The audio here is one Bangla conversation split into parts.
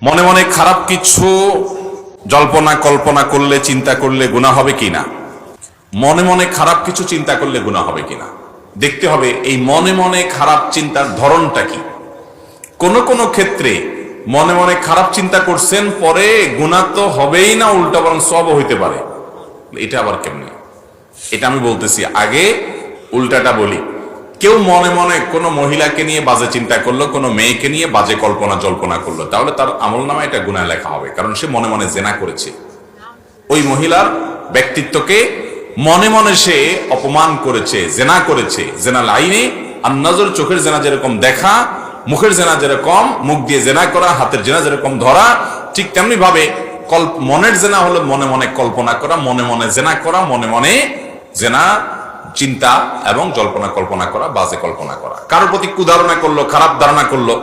মনে মনে খারাপ কিছু জল্পনা কল্পনা করলে, চিন্তা করলে গুনাহ হবে কিনা? মনে মনে খারাপ কিছু চিন্তা করলে গুনাহ হবে কিনা দেখতে হবে। এই মনে মনে খারাপ চিন্তার ধরনটা কি? কোন কোন ক্ষেত্রে মনে মনে খারাপ চিন্তা করছেন, পরে গুনাহ তো হবেই না, উল্টা বরং সওয়াবও হইতে পারে। এটা আবার কেমনে? এটা আমি বলতেছি, আগে উল্টাটা বলি। কেউ মনে মনে কোনো মহিলাকে নিয়ে বাজে চিন্তা করলো, কোনো মেয়েকে নিয়ে বাজে কল্পনা জল্পনা করলো, তাহলে তার আমলনামায় এটা গুনাহ লেখা হবে, কারণ সে মনে মনে জেনা করেছে। ওই মহিলার ব্যক্তিত্বকে মনে মনে সে অপমান করেছে, জেনা করেছে। জেনা লাইনে আর নজর, চোখের জেনা যেরকম দেখা, মুখের জেনা যেরকম মুখ দিয়ে জেনা করা, হাতের জেনা যেরকম ধরা, ঠিক তেমনি ভাবে মনের জেনা হলো মনে মনে কল্পনা করা, মনে মনে জেনা করা, মনে মনে জেনা চিন্তা এবং জল্পনা কল্পনা করা, বাজে কল্পনা করা। কারোর প্রতি কুধারণা করলো, খারাপ ধারণা করলো,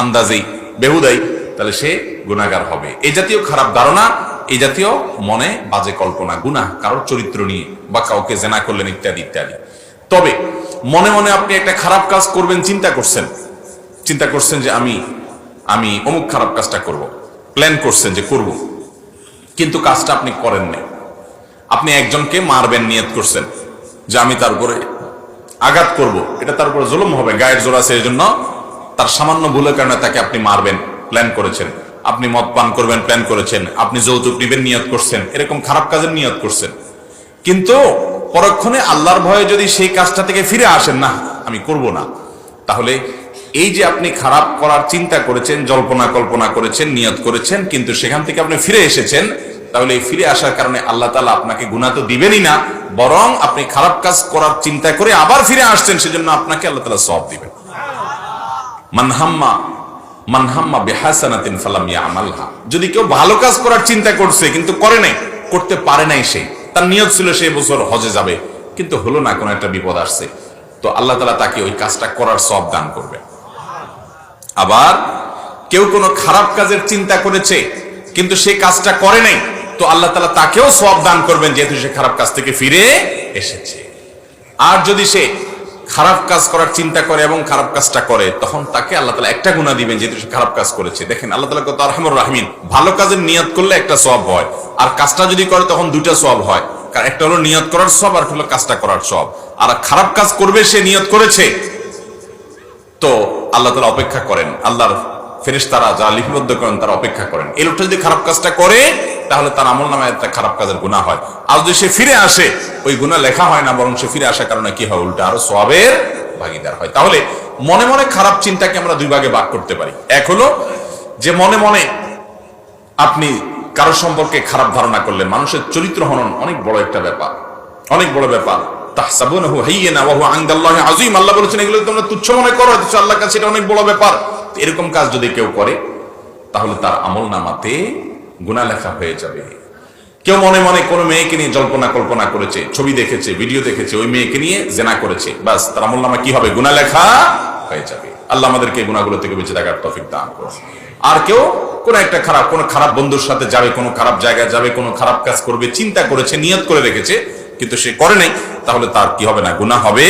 আন্দাজেই বেহুদাই, তাহলে সে গুনাহগার হবে। এই জাতীয় খারাপ ধারণা, এই জাতীয় মনে বাজে কল্পনা গুনাহ, কারোর চরিত্র নিয়ে বা কাউকে জেনা করলেন ইত্যাদি ইত্যাদি। তবে মনে মনে আপনি একটা খারাপ কাজ করবেন, চিন্তা করছেন যে আমি অমুক খারাপ কাজটা করব, প্ল্যান করছেন যে করব, কিন্তু কাজটা আপনি করেন নাই। আপনি একজনকে মারবেন নিয়ত করছেন যে আমি তার উপরে আঘাত করব, এটা তার উপরে জুলুম হবে, গায়ের জোর আছে, এই জন্য তার সামান্য ভুলের কারণে তাকে আপনি মারবেন, প্ল্যান করেছেন। আপনি মদ পান করবেন, প্ল্যান করেছেন। আপনি যৌতুক নিবেন, নিয়ত করছেন। এরকম খারাপ কাজের নিয়ত করছেন, কিন্তু পরক্ষণে আল্লাহর ভয়ে যদি সেই কাজটা থেকে ফিরে আসেন, না আমি করব না, তাহলে এই যে আপনি খারাপ করার চিন্তা করেছেন, জল্পনা কল্পনা করেছেন, নিয়ত করেছেন, কিন্তু সেখান থেকে আপনি ফিরে এসেছেন, তাহলে এই ফিরে আসার কারণে আল্লাহ তাআলা আপনাকে গুনাহ তো দিবেনই না, বরং আপনি খারাপ কাজ করার চিন্তা করে আবার ফিরে আসছেন, সেজন্য আপনাকে আল্লাহ তাআলা সওয়াব দিবেন। মান হাম্মা বিহাসানাতিন ফালাম ইয়ামালহা, যদি কেউ ভালো কাজ করার চিন্তা করছে কিন্তু করে নাই, করতে পারে নাই, সে তার নিয়ত ছিল সে বছর হজে যাবে, কিন্তু হলো না, কোনো একটা বিপদ আসছে, তো আল্লাহ তাআলা তাকে ওই কাজটা করার সওয়াব দান করবে। আবার কেউ কোনো খারাপ কাজের চিন্তা করেছে কিন্তু সে কাজটা করে নাই, তো আল্লাহ তাআলা তাকেও সওয়াব দান করবেন, যেহেতু সে খারাপ কাজ থেকে ফিরে এসেছে। আর যদি সে খারাপ কাজ করার চিন্তা করে এবং খারাপ কাজটা করে, তখন তাকে আল্লাহ তাআলা একটা গুনাহ দিবেন, যেহেতু সে খারাপ কাজ করেছে। দেখেন আল্লাহ তাআলা কত আরহামুর রাহিমিন। ভালো কাজের নিয়ত করলে একটা সওয়াব হয়, আর কাজটা যদি করে তখন দুইটা সওয়াব হয়। কারণ একটা হলো নিয়ত করার সওয়াব, আর হলো কাজটা করার সওয়াব। আর খারাপ কাজ করবে সে নিয়ত করেছে, তো আল্লাহ তাআলা অপেক্ষা করেন, আল্লাহর ফেরেশতারা যারা লিপিবদ্ধ করেন তারা অপেক্ষা করেন। এই লোকটা যদি খারাপ কাজটা করে, তাহলে তার আমলনামায় একটা খারাপ কাজের গুনাহ হয়। আর যদি সে ফিরে আসে, ওই গুনাহ লেখা হয় না, বরং সে ফিরে আসার কারণে কি হয়, উল্টা আরো সওয়াবের ভাগীদার হয়। তাহলে মনে মনে খারাপ চিন্তাকে আমরা দুই ভাগে ভাগ করতে পারি। এক হলো যে মনে মনে আপনি কারো সম্পর্কে খারাপ ধারণা করলেন। মানুষের চরিত্র হনন অনেক বড় একটা ব্যাপার, অনেক বড় ব্যাপার। তাহসাবুনাহু হাইয়িনা ওয়া হুয়া ইনদাল্লাহি আযীম, আল্লাহ বলেছেন এগুলো তোমরা তুচ্ছ মনে করো, অথচ আল্লাহর কাছে এটা অনেক বড় ব্যাপার। এরকম কাজ যদি কেউ করে, তাহলে তার আমলনামাতে গুনাহ লেখা হয়ে যাবে। কেউ মনে মনে কোনো মেয়েকে নিয়ে জল্পনা কল্পনা করেছে, ছবি দেখেছে, ভিডিও দেখেছে, ওই মেয়েকে নিয়ে জেনা করেছে, বাস তার আমলনামা কি হবে, গুনাহ লেখা হয়ে যাবে। আল্লাহ আমাদেরকে গুনাহগুলো থেকে বেঁচে থাকার তৌফিক দান করুন। আর কেউ কোনো খারাপ বন্ধুর সাথে যাবে, কোনো খারাপ জায়গায় যাবে, কোনো খারাপ কাজ করবে, চিন্তা করেছে, নিয়ত করে রেখেছে, কিন্তু সে করে নাই, তাহলে তার কি হবে না, গুনাহ হবে